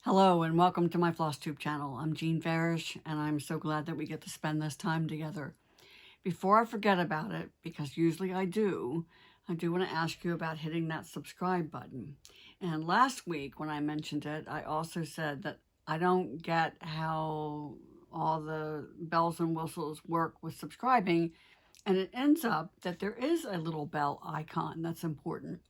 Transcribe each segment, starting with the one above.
Hello and welcome to my FlossTube channel. I'm Jean Farish and I'm so glad that we get to spend this time together. Before I forget about it, because usually I do want to ask you about hitting that subscribe button. And last week when I mentioned it, I also said that I don't get how all the bells and whistles work with subscribing, and it ends up that there is a little bell icon that's important.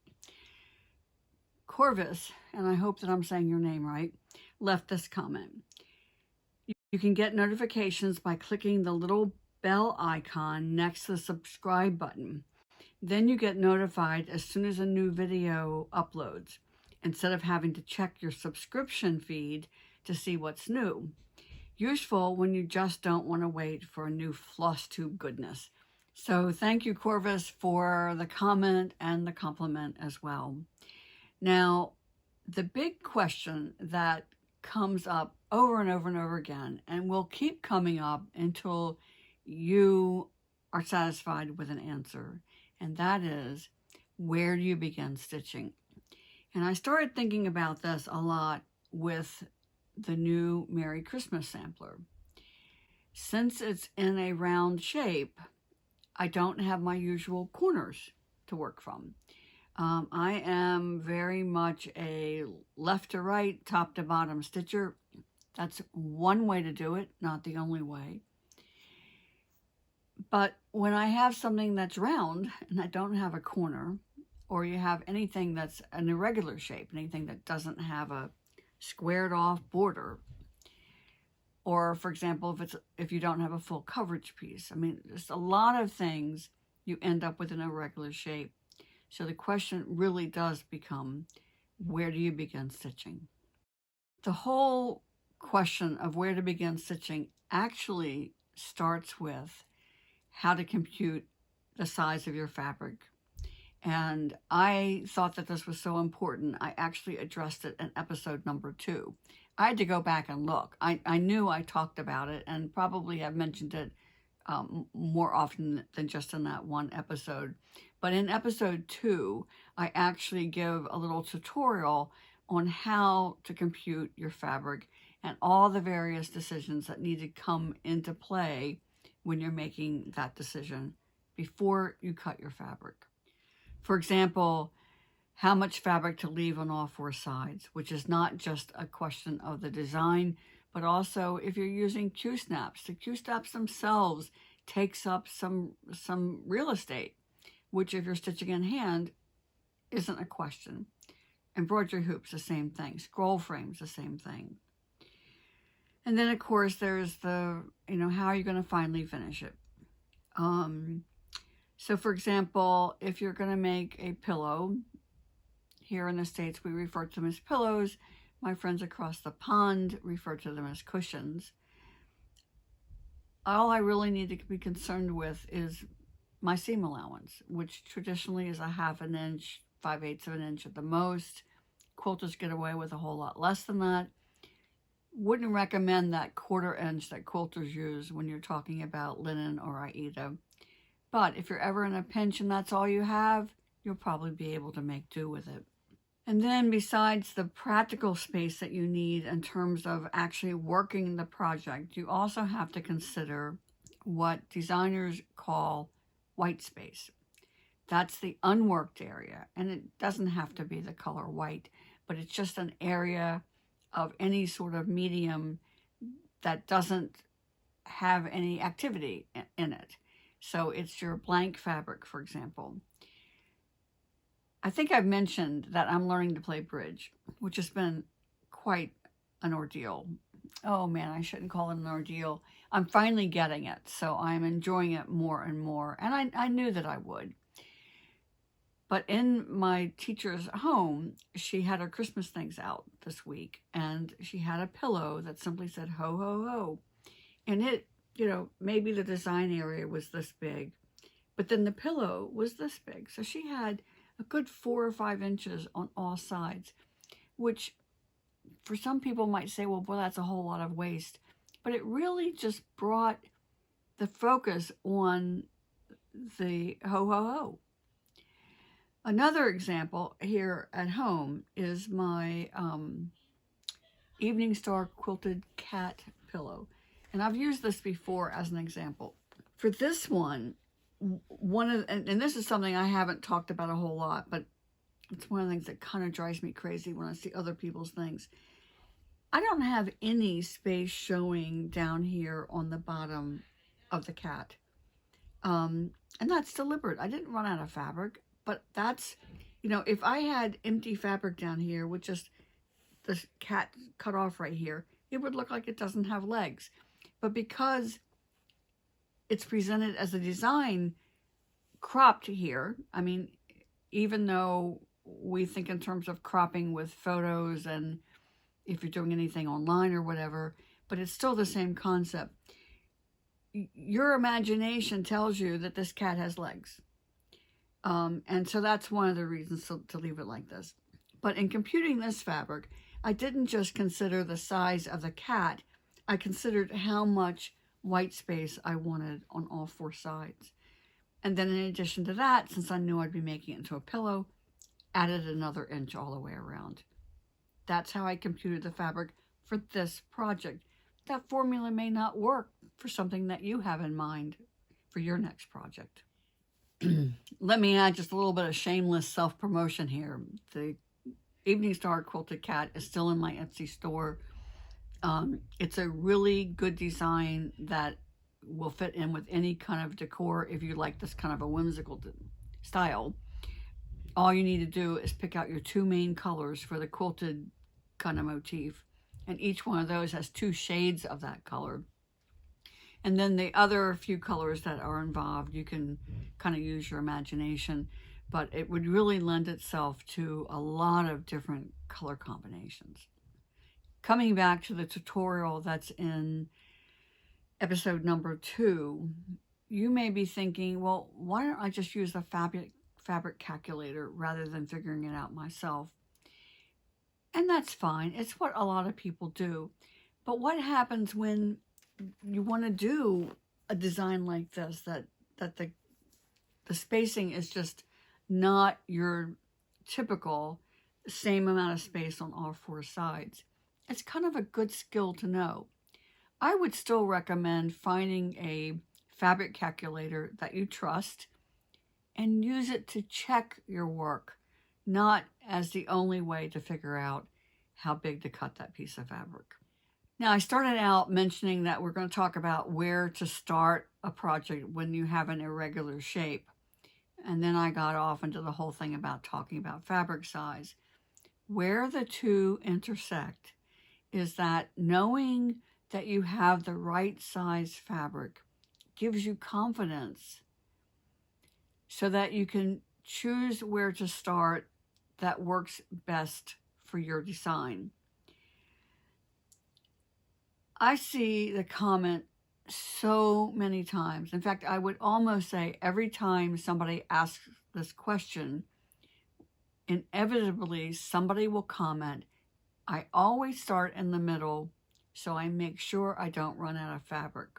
Corvus, and I hope that I'm saying your name right, left this comment. You can get notifications by clicking the little bell icon next to the subscribe button. Then you get notified as soon as a new video uploads, instead of having to check your subscription feed to see what's new. Useful when you just don't want to wait for a new FlossTube goodness. So thank you, Corvus, for the comment and the compliment as well. Now, the big question that comes up over and over and over again, and will keep coming up until you are satisfied with an answer, and that is, where do you begin stitching? And I started thinking about this a lot with the new Merry Christmas sampler. Since it's in a round shape, I don't have my usual corners to work from. I am very much a left to right, top to bottom stitcher. That's one way to do it, not the only way. But when I have something that's round and I don't have a corner, or you have anything that's an irregular shape, anything that doesn't have a squared off border, or for example, if you don't have a full coverage piece, I mean, there's a lot of things you end up with an irregular shape. So the question really does become, where do you begin stitching? The whole question of where to begin stitching actually starts with how to compute the size of your fabric. And I thought that this was so important, I actually addressed it in episode number 2. I had to go back and look. I knew I talked about it and probably have mentioned it more often than just in that one episode. But in episode 2, I actually give a little tutorial on how to compute your fabric and all the various decisions that need to come into play when you're making that decision before you cut your fabric. For example, how much fabric to leave on all 4 sides, which is not just a question of the design, but also if you're using Q-snaps. The Q-snaps themselves takes up some real estate, which if you're stitching in hand isn't a question. Embroidery hoops, the same thing. Scroll frames, the same thing. And then of course there's the, how are you going to finally finish it? So for example, if you're going to make a pillow, here in the States we refer to them as pillows. My friends across the pond refer to them as cushions. All I really need to be concerned with is my seam allowance, which traditionally is a 1/2 inch, 5/8 of an inch at the most. Quilters get away with a whole lot less than that. Wouldn't recommend that 1/4 inch that quilters use when you're talking about linen or Aida. But if you're ever in a pinch and that's all you have, you'll probably be able to make do with it. And then besides the practical space that you need in terms of actually working the project, you also have to consider what designers call white space. That's the unworked area, and it doesn't have to be the color white, but it's just an area of any sort of medium that doesn't have any activity in it. So it's your blank fabric, for example. I think I've mentioned that I'm learning to play bridge, which has been quite an ordeal. Oh man, I shouldn't call it an ordeal. I'm finally getting it, so I'm enjoying it more and more. And I knew that I would. But in my teacher's home, she had her Christmas things out this week, and she had a pillow that simply said, ho, ho, ho. And it, maybe the design area was this big, but then the pillow was this big. So she had a good 4 or 5 inches on all sides, which for some people might say, well, boy, that's a whole lot of waste. But it really just brought the focus on the ho, ho, ho. Another example here at home is my Evening Star Quilted Cat Pillow. And I've used this before as an example. For this one, and this is something I haven't talked about a whole lot, but it's one of the things that kind of drives me crazy when I see other people's things. I don't have any space showing down here on the bottom of the cat. And that's deliberate. I didn't run out of fabric, but that's, if I had empty fabric down here with just the cat cut off right here, it would look like it doesn't have legs. But because it's presented as a design cropped here, I mean, even though we think in terms of cropping with photos and if you're doing anything online or whatever, but it's still the same concept. Your imagination tells you that this cat has legs. And so that's one of the reasons to leave it like this. But in computing this fabric, I didn't just consider the size of the cat. I considered how much white space I wanted on all four sides. And then in addition to that, since I knew I'd be making it into a pillow, added another inch all the way around. That's how I computed the fabric for this project. That formula may not work for something that you have in mind for your next project. Let me add just a little bit of shameless self-promotion here. The Evening Star Quilted Cat is still in my Etsy store. It's a really good design that will fit in with any kind of decor if you like this kind of a whimsical style. All you need to do is pick out your two main colors for the quilted kind of motif. And each one of those has two shades of that color. And then the other few colors that are involved, you can kind of use your imagination. But it would really lend itself to a lot of different color combinations. Coming back to the tutorial that's in episode number 2, you may be thinking, well, why don't I just use the fabric calculator rather than figuring it out myself? And that's fine. It's what a lot of people do. But what happens when you want to do a design like this, that the spacing is just not your typical same amount of space on all four sides? It's kind of a good skill to know. I would still recommend finding a fabric calculator that you trust and use it to check your work, not as the only way to figure out how big to cut that piece of fabric. Now, I started out mentioning that we're going to talk about where to start a project when you have an irregular shape. And then I got off into the whole thing about talking about fabric size. Where the two intersect is that knowing that you have the right size fabric gives you confidence so that you can choose where to start that works best for your design. I see the comment so many times. In fact, I would almost say every time somebody asks this question, inevitably somebody will comment, I always start in the middle so I make sure I don't run out of fabric.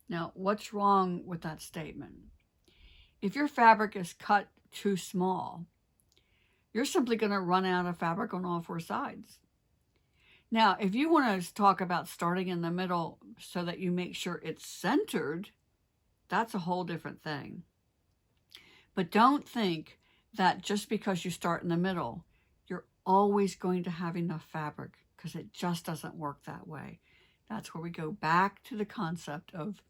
Now, what's wrong with that statement? If your fabric is cut too small, you're simply going to run out of fabric on all four sides. Now, if you want to talk about starting in the middle so that you make sure it's centered, that's a whole different thing. But don't think that just because you start in the middle, you're always going to have enough fabric, because it just doesn't work that way. That's where we go back to the concept of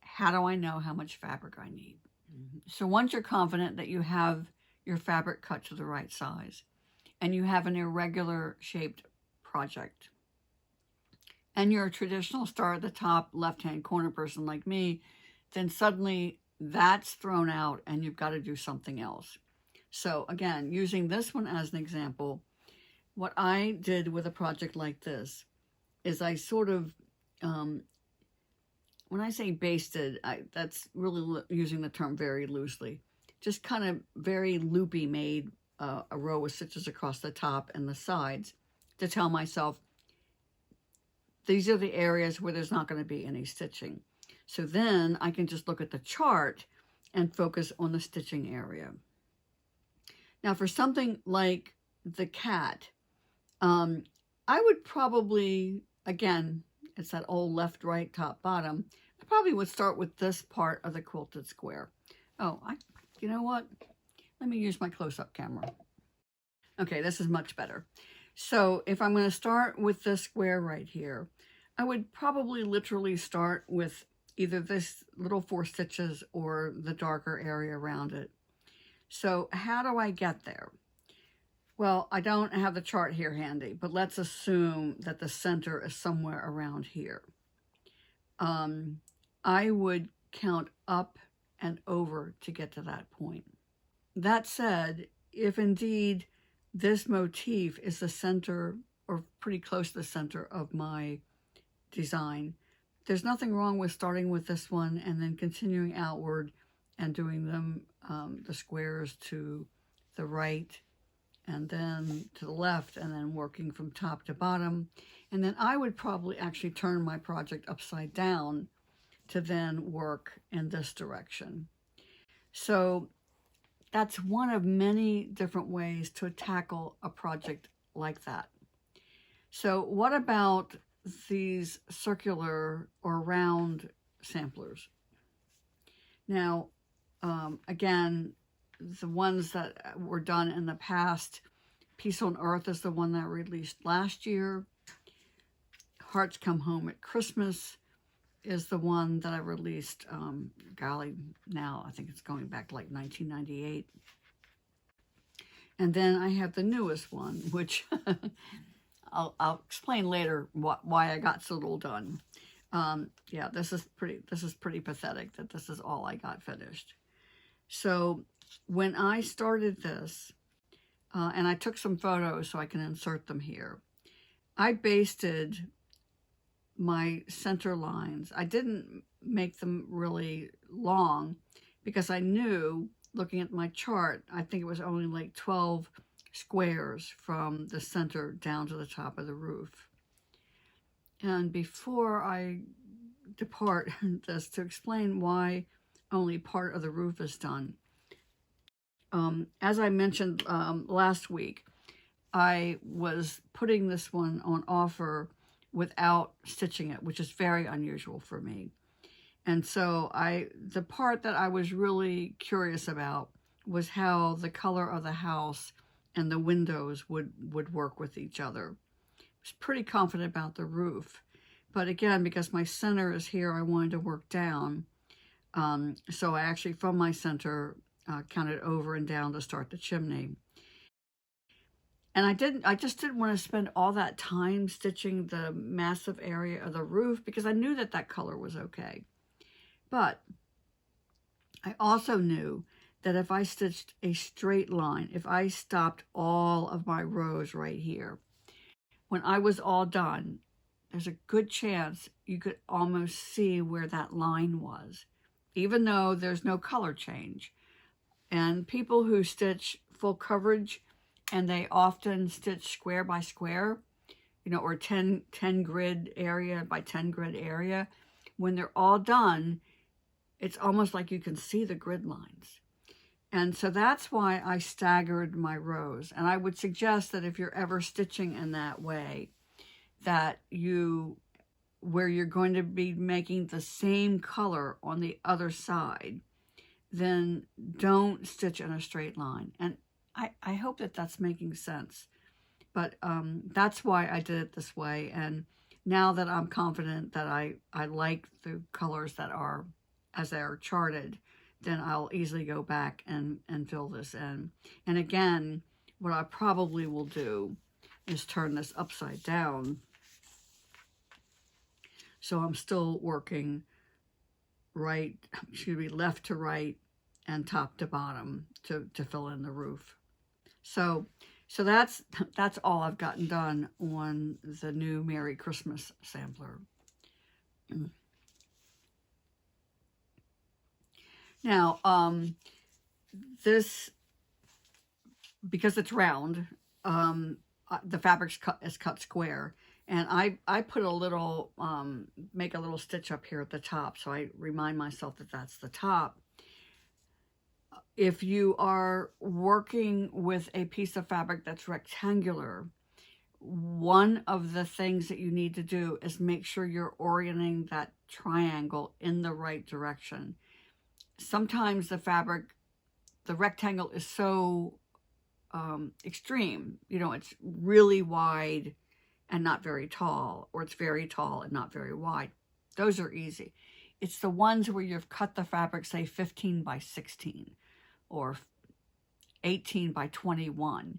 how do I know how much fabric I need? So once you're confident that you have your fabric cut to the right size and you have an irregular shaped project and you're a traditional star at the top left-hand corner person like me, then suddenly that's thrown out and you've got to do something else. So again, using this one as an example, what I did with a project like this is I sort of, when I say basted, that's really using the term very loosely. Just kind of very loopy made a row of stitches across the top and the sides to tell myself these are the areas where there's not going to be any stitching. So then I can just look at the chart and focus on the stitching area. Now for something like the cat, I would probably, again, it's that old left, right, top, bottom. I probably would start with this part of the quilted square. Oh, you know what? Let me use my close-up camera. Okay, this is much better. So if I'm going to start with this square right here, I would probably literally start with either this little 4 stitches or the darker area around it. So how do I get there? Well, I don't have the chart here handy, but let's assume that the center is somewhere around here. I would count up and over to get to that point. That said, if indeed this motif is the center or pretty close to the center of my design, there's nothing wrong with starting with this one and then continuing outward and doing them, the squares to the right and then to the left and then working from top to bottom. And then I would probably actually turn my project upside down to then work in this direction. So that's one of many different ways to tackle a project like that. So what about these circular or round samplers? Now, again, the ones that were done in the past, Peace on Earth is the one that I released last year. Hearts Come Home at Christmas is the one that I released, golly, now I think it's going back to like 1998. And then I have the newest one, which I'll explain later why I got so little done. Yeah, this is pretty pathetic that this is all I got finished. So when I started this, and I took some photos so I can insert them here, I basted my center lines. I didn't make them really long because I knew, looking at my chart, I think it was only like 12 squares from the center down to the top of the roof. And before I depart this, to explain why only part of the roof is done, as I mentioned last week, I was putting this one on offer without stitching it, which is very unusual for me. And so the part that I was really curious about was how the color of the house and the windows would work with each other. I was pretty confident about the roof, but again, because my center is here, I wanted to work down. So I actually, from my center, counted over and down to start the chimney. And I just didn't want to spend all that time stitching the massive area of the roof because I knew that color was okay. But I also knew that if I stitched a straight line, if I stopped all of my rows right here, when I was all done, there's a good chance you could almost see where that line was, even though there's no color change. And people who stitch full coverage, and they often stitch square by square, or 10 grid area by 10 grid area, when they're all done, it's almost like you can see the grid lines. And so that's why I staggered my rows. And I would suggest that if you're ever stitching in that way, that where you're going to be making the same color on the other side, then don't stitch in a straight line. And I hope that that's making sense. But that's why I did it this way. And now that I'm confident that I like the colors that are as they are charted, then I'll easily go back and fill this in. And again, what I probably will do is turn this upside down. So I'm still working left to right and top to bottom to fill in the roof. So that's all I've gotten done on the new Merry Christmas sampler. Now, this, because it's round, the fabric is cut square, and I put a little, make a little stitch up here at the top, so I remind myself that that's the top. If you are working with a piece of fabric that's rectangular, one of the things that you need to do is make sure you're orienting that triangle in the right direction. Sometimes the fabric, the rectangle is so extreme. You know, it's really wide and not very tall, or it's very tall and not very wide. Those are easy. It's the ones where you've cut the fabric, say 15 by 16 or 18 by 21.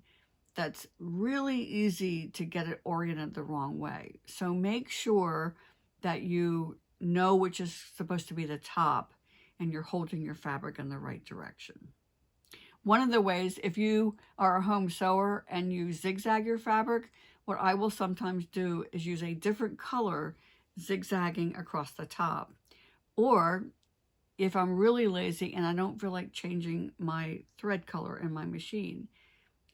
That's really easy to get it oriented the wrong way. So make sure that you know which is supposed to be the top and you're holding your fabric in the right direction. One of the ways, if you are a home sewer and you zigzag your fabric, what I will sometimes do is use a different color zigzagging across the top. Or if I'm really lazy and I don't feel like changing my thread color in my machine,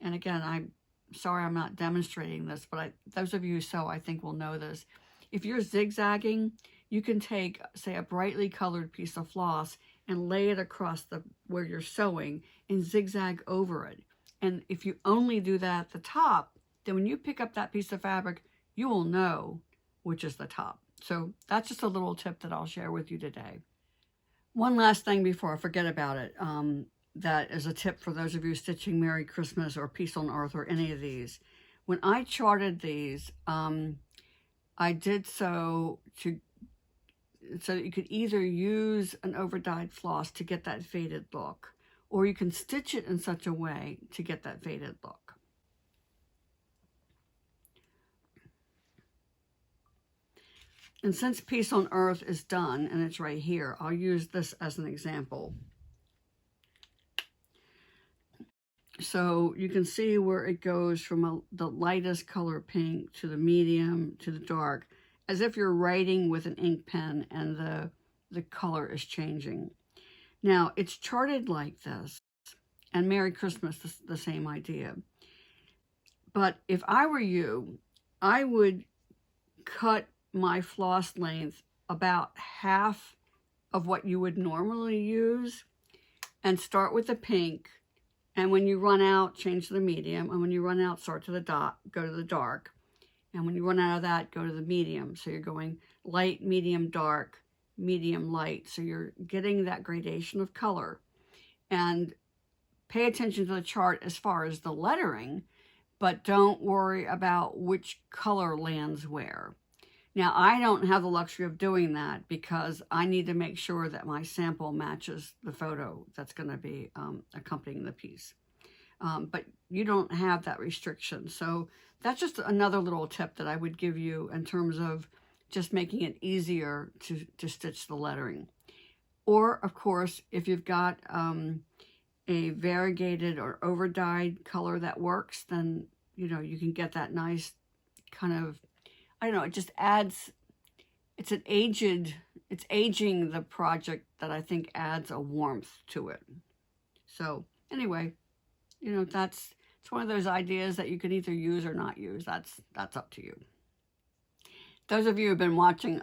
and again, I'm sorry I'm not demonstrating this, but those of you who sew, I think will know this. If you're zigzagging, you can take, say, a brightly colored piece of floss and lay it across where you're sewing and zigzag over it. And if you only do that at the top, then when you pick up that piece of fabric, you will know which is the top. So that's just a little tip that I'll share with you today. One last thing before I forget about it, that is a tip for those of you stitching Merry Christmas or Peace on Earth or any of these. When I charted these, I did so that you could either use an overdyed floss to get that faded look, or you can stitch it in such a way to get that faded look. And since Peace on Earth is done, and it's right here, I'll use this as an example. So you can see where it goes from the lightest color pink to the medium to the dark, as if you're writing with an ink pen and the color is changing. Now, it's charted like this, and Merry Christmas, the same idea. But if I were you, I would cut my floss length about half of what you would normally use and start with the pink. And when you run out, change to the medium. And when you run out, start to the go to the dark. And when you run out of that, go to the medium. So you're going light, medium, dark, medium, light. So you're getting that gradation of color. And pay attention to the chart as far as the lettering, but don't worry about which color lands where. Now, I don't have the luxury of doing that because I need to make sure that my sample matches the photo that's going to be accompanying the piece. But you don't have that restriction. So that's just another little tip that I would give you in terms of just making it easier to stitch the lettering. Or, of course, if you've got a variegated or overdyed color that works, then, you know, you can get that nice kind of, I don't know, it just adds, it's aging the project that I think adds a warmth to it. So anyway, you know, it's one of those ideas that you can either use or not use. That's up to you. Those of you who have been watching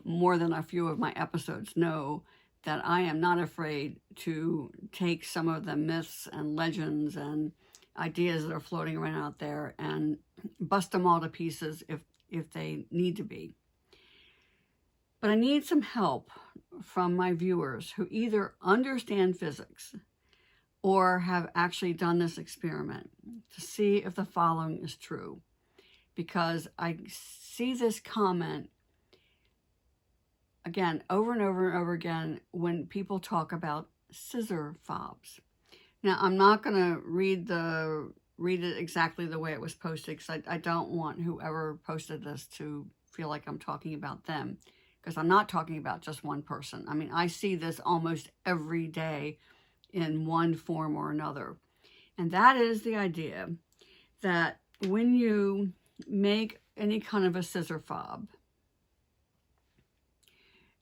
more than a few of my episodes know that I am not afraid to take some of the myths and legends and ideas that are floating around out there and bust them all to pieces if they need to be. But I need some help from my viewers who either understand physics or have actually done this experiment to see if the following is true. Because I see this comment again, over and over and over again, when people talk about scissor fobs. Now, I'm not going to read it exactly the way it was posted because I don't want whoever posted this to feel like I'm talking about them, because I'm not talking about just one person. I mean, I see this almost every day in one form or another. And that is the idea that when you make any kind of a scissor fob,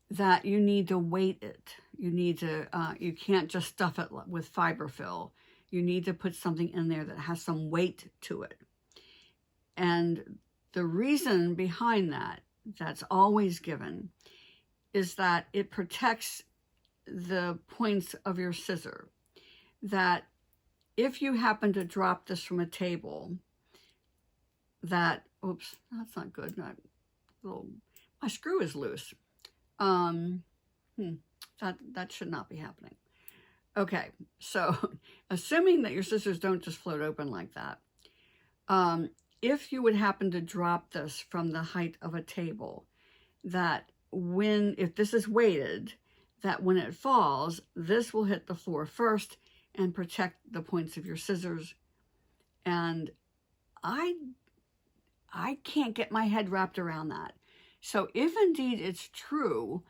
that you need to weight it. You need to, you can't just stuff it with fiberfill. You need to put something in there that has some weight to it. And the reason behind that, that's always given, is that it protects the points of your scissor. That if you happen to drop this from a table, that, oops, that's not good. My screw is loose. That should not be happening. Okay, so assuming that your scissors don't just float open like that, if you would happen to drop this from the height of a table, that if this is weighted, that when it falls, this will hit the floor first and protect the points of your scissors. And I can't get my head wrapped around that. So if indeed it's true,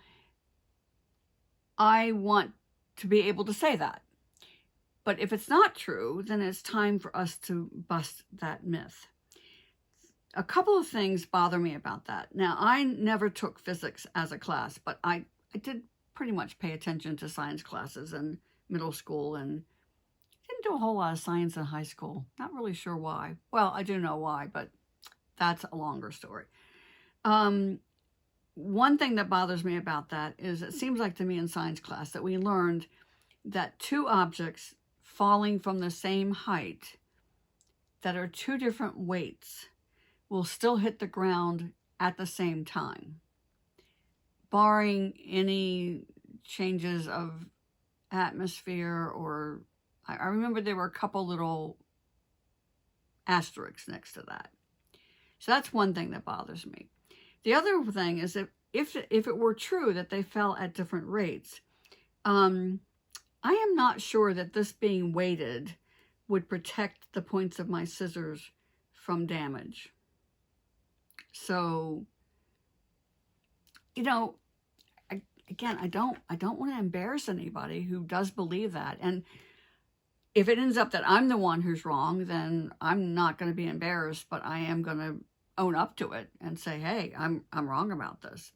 I want to be able to say that. But if it's not true, then it's time for us to bust that myth. A couple of things bother me about that. Now, I never took physics as a class, but I did pretty much pay attention to science classes in middle school and didn't do a whole lot of science in high school. Not really sure why. Well, I do know why, but that's a longer story. One thing that bothers me about that is it seems like to me in science class that we learned that two objects falling from the same height that are two different weights will still hit the ground at the same time, barring any changes of atmosphere or, I remember there were a couple little asterisks next to that. So that's one thing that bothers me. The other thing is that if it were true that they fell at different rates, I am not sure that this being weighted would protect the points of my scissors from damage. So, you know, again, I don't want to embarrass anybody who does believe that. And if it ends up that I'm the one who's wrong, then I'm not going to be embarrassed, but I am going to own up to it and say, hey, I'm wrong about this.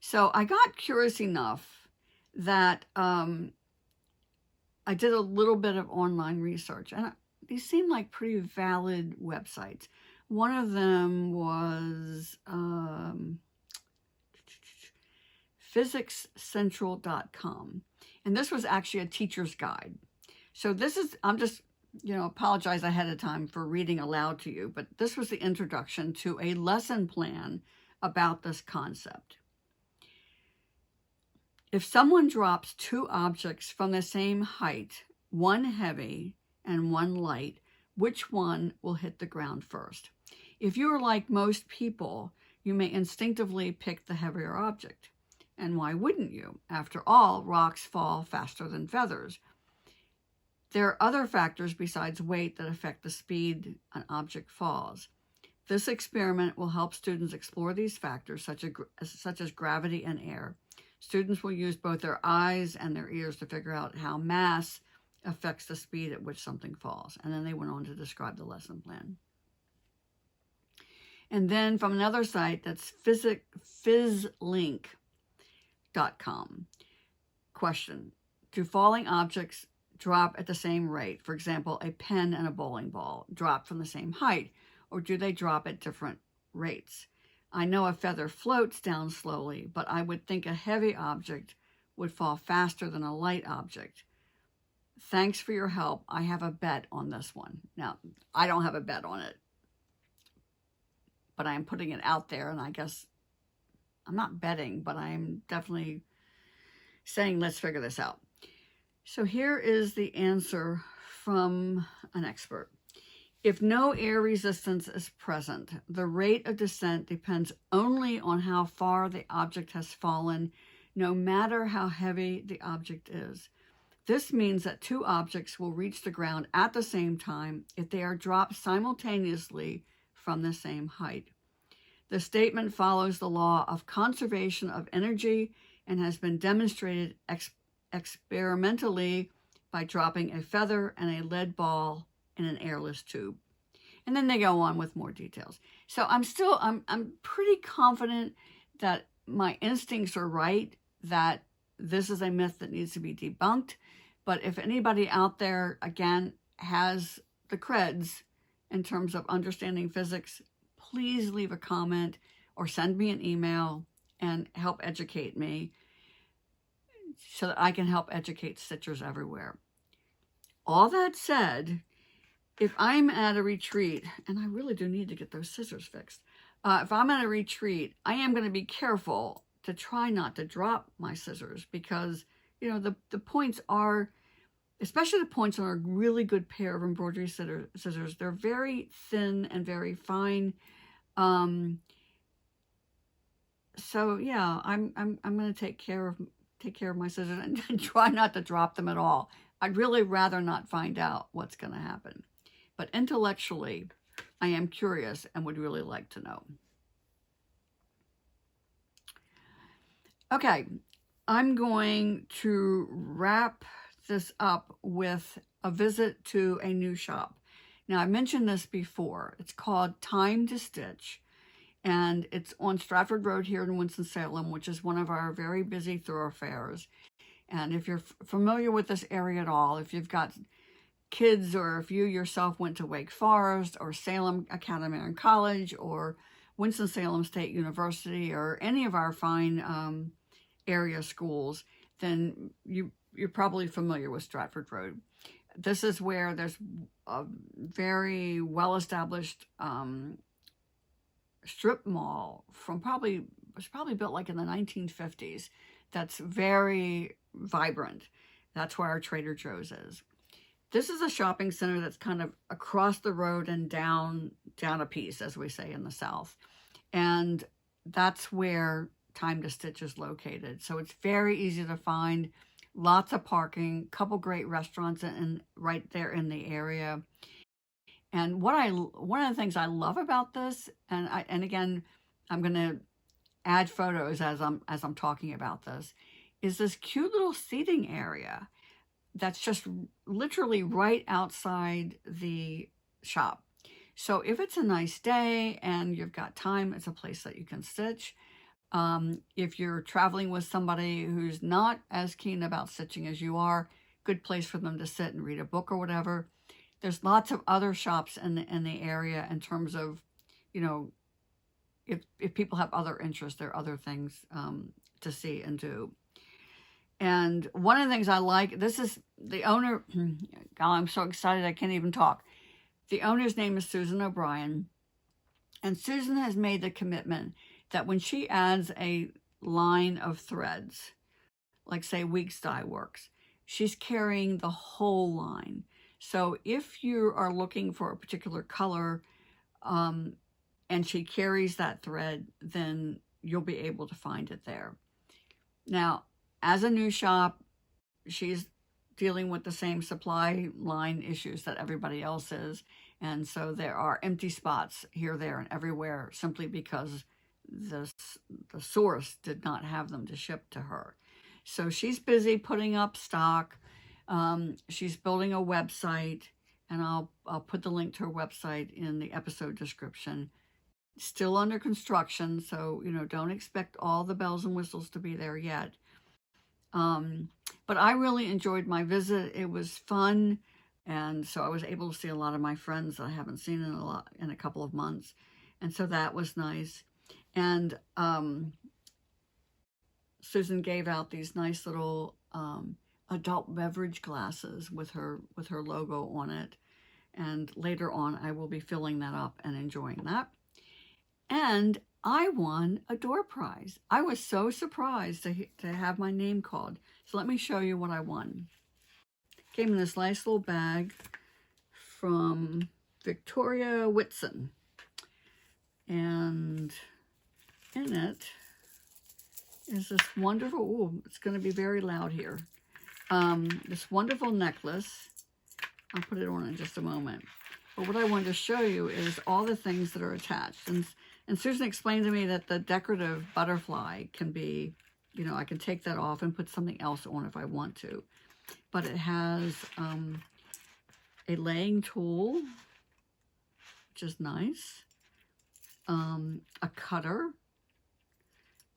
So I got curious enough that I did a little bit of online research, and these seem like pretty valid websites. One of them was physicscentral.com, and this was actually a teacher's guide. So this is, I'm just, apologize ahead of time for reading aloud to you, but this was the introduction to a lesson plan about this concept. If someone drops two objects from the same height, one heavy and one light, which one will hit the ground first? If you are like most people, you may instinctively pick the heavier object. And why wouldn't you? After all, rocks fall faster than feathers. There are other factors besides weight that affect the speed an object falls. This experiment will help students explore these factors, such as gravity and air. Students will use both their eyes and their ears to figure out how mass affects the speed at which something falls. And then they went on to describe the lesson plan. And then from another site, that's phizlink.com. Question: do falling objects drop at the same rate? For example, a pen and a bowling ball drop from the same height, or do they drop at different rates? I know a feather floats down slowly, but I would think a heavy object would fall faster than a light object. Thanks for your help. I have a bet on this one. Now, I don't have a bet on it, but I'm putting it out there, and I guess I'm not betting, but I'm definitely saying, let's figure this out. So here is the answer from an expert. If no air resistance is present, the rate of descent depends only on how far the object has fallen, no matter how heavy the object is. This means that two objects will reach the ground at the same time if they are dropped simultaneously from the same height. The statement follows the law of conservation of energy and has been demonstrated experimentally by dropping a feather and a lead ball in an airless tube. And then they go on with more details. So I'm pretty confident that my instincts are right, that this is a myth that needs to be debunked. But if anybody out there, again, has the creds in terms of understanding physics, please leave a comment or send me an email and help educate me so that I can help educate stitchers everywhere. All that said, if I'm at a retreat, and I really do need to get those scissors fixed. If I'm at a retreat, I am going to be careful to try not to drop my scissors because, you know, the points are, especially the points on a really good pair of embroidery scissors, they're very thin and very fine. So yeah, I'm going to take care of my scissors and try not to drop them at all. I'd really rather not find out what's going to happen. But intellectually, I am curious and would really like to know. Okay, I'm going to wrap this up with a visit to a new shop. Now, I mentioned this before. It's called Time to Stitch, and it's on Stratford Rd here in Winston-Salem, which is one of our very busy thoroughfares. And if you're familiar with this area at all, if you've got kids or if you yourself went to Wake Forest or Salem Academy and College or Winston-Salem State University or any of our fine area schools, then you're probably familiar with Stratford Rd. This is where there's a very well-established strip mall was probably built like in the 1950s. That's very vibrant. That's where our Trader Joe's is. This is a shopping center that's kind of across the road and down a piece, as we say in the South. And that's where Time to Stitch is located. So it's very easy to find, lots of parking, couple great restaurants right there in the area. And one of the things I love about this, and again, I'm going to add photos as I'm talking about this, is this cute little seating area that's just literally right outside the shop. So if it's a nice day and you've got time, it's a place that you can stitch. If you're traveling with somebody who's not as keen about stitching as you are, good place for them to sit and read a book or whatever. There's lots of other shops in the area in terms of, you know, if people have other interests, there are other things to see and do. And one of the things I like, this is the owner, God, I'm so excited I can't even talk. The owner's name is Susan O'Brien. And Susan has made the commitment that when she adds a line of threads, like say Weeks Dye Works, she's carrying the whole line. So if you are looking for a particular color and she carries that thread, then you'll be able to find it there. Now, as a new shop, she's dealing with the same supply line issues that everybody else is. And so there are empty spots here, there, and everywhere simply because the source did not have them to ship to her. So she's busy putting up stock. She's building a website, and I'll put the link to her website in the episode description. Still under construction, so, you know, don't expect all the bells and whistles to be there yet. But I really enjoyed my visit. It was fun, and so I was able to see a lot of my friends that I haven't seen in a couple of months, and so that was nice. And Susan gave out these nice little adult beverage glasses with her logo on it, and later on I will be filling that up and enjoying that. And I won a door prize. I was so surprised to have my name called. So let me show you what I won. Came in this nice little bag from Victoria Whitson. And in it is this wonderful, ooh, it's going to be very loud here. This wonderful necklace. I'll put it on in just a moment. But what I wanted to show you is all the things that are attached. And Susan explained to me that the decorative butterfly can be, you know, I can take that off and put something else on if I want to. But it has a laying tool, which is nice, a cutter,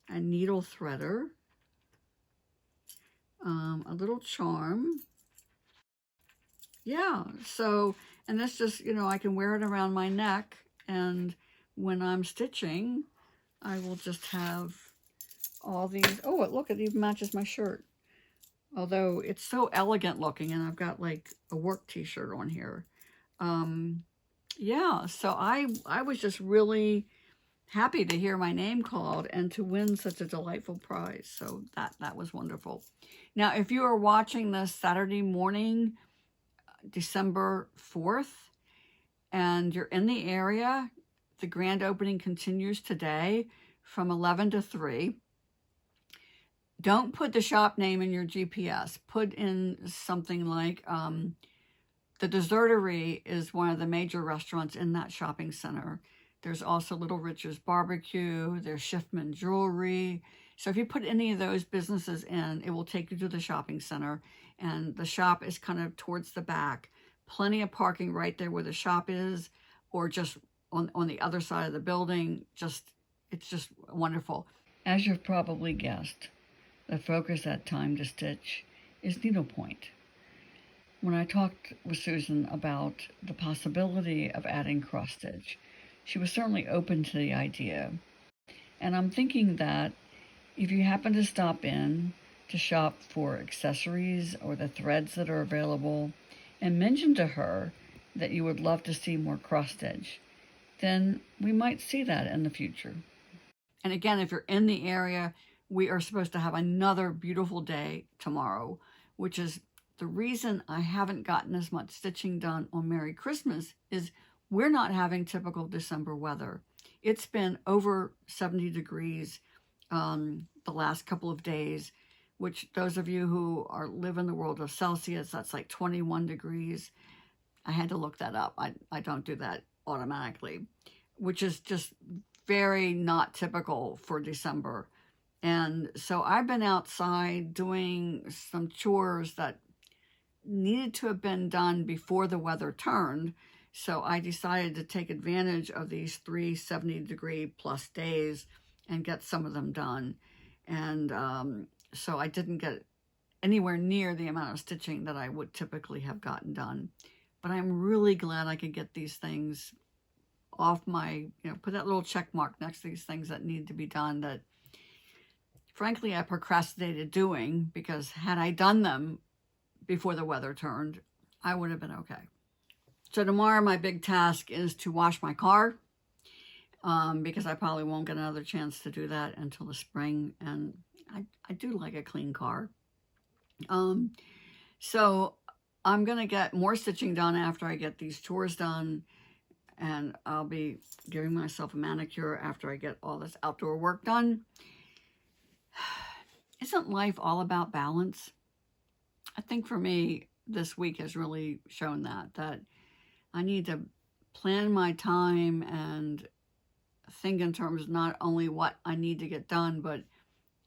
a needle threader, a little charm. Yeah, so, and this just, you know, I can wear it around my neck, and when I'm stitching, I will just have all these. Oh, look, it even matches my shirt. Although it's so elegant looking, and I've got like a work t-shirt on here. Yeah, so I was just really happy to hear my name called and to win such a delightful prize. So that was wonderful. Now, if you are watching this Saturday morning, December 4th, and you're in the area, the grand opening continues today from 11 to 3. Don't put the shop name in your GPS. Put in something like the Dessertery is one of the major restaurants in that shopping center. There's also Little Richard's Barbecue. There's Schiffman Jewelry. So if you put any of those businesses in, it will take you to the shopping center. And the shop is kind of towards the back. Plenty of parking right there where the shop is, or just on the other side of the building. It's just wonderful. As you've probably guessed, the focus at time to stitch is needlepoint. When I talked with Susan about the possibility of adding cross stitch, she was certainly open to the idea. And I'm thinking that if you happen to stop in to shop for accessories or the threads that are available and mention to her that you would love to see more cross stitch, then we might see that in the future. And again, if you're in the area, we are supposed to have another beautiful day tomorrow, which is the reason I haven't gotten as much stitching done on Merry Christmas is we're not having typical December weather. It's been over 70 degrees the last couple of days, which those of you who live in the world of Celsius, that's like 21 degrees. I had to look that up. I don't do that automatically, which is just very not typical for December. And so I've been outside doing some chores that needed to have been done before the weather turned. So I decided to take advantage of these 3 70-degree plus days and get some of them done. And so I didn't get anywhere near the amount of stitching that I would typically have gotten done. But I'm really glad I could get these things off my, put that little check mark next to these things that need to be done that frankly I procrastinated doing, because had I done them before the weather turned, I would have been okay. So tomorrow my big task is to wash my car, because I probably won't get another chance to do that until the spring, and I do like a clean car. So I'm going to get more stitching done after I get these chores done, and I'll be giving myself a manicure after I get all this outdoor work done. Isn't life all about balance? I think for me, this week has really shown that I need to plan my time and think in terms not only what I need to get done, but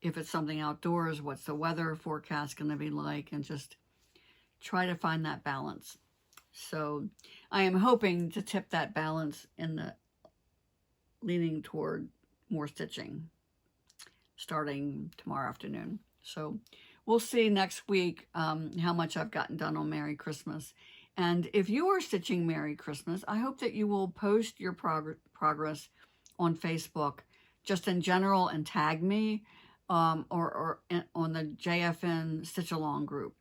if it's something outdoors, what's the weather forecast going to be like, and just try to find that balance. So I am hoping to tip that balance in the leaning toward more stitching starting tomorrow afternoon. So we'll see next week how much I've gotten done on Merry Christmas. And if you are stitching Merry Christmas, I hope that you will post your progress on Facebook, just in general, and tag me or on the JFN Stitch Along group.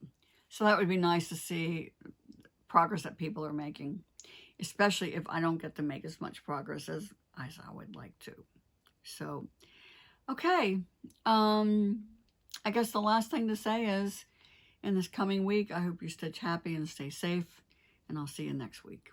So that would be nice to see progress that people are making, especially if I don't get to make as much progress as I would like to. So, okay. I guess the last thing to say is, in this coming week, I hope you stitch happy and stay safe, and I'll see you next week.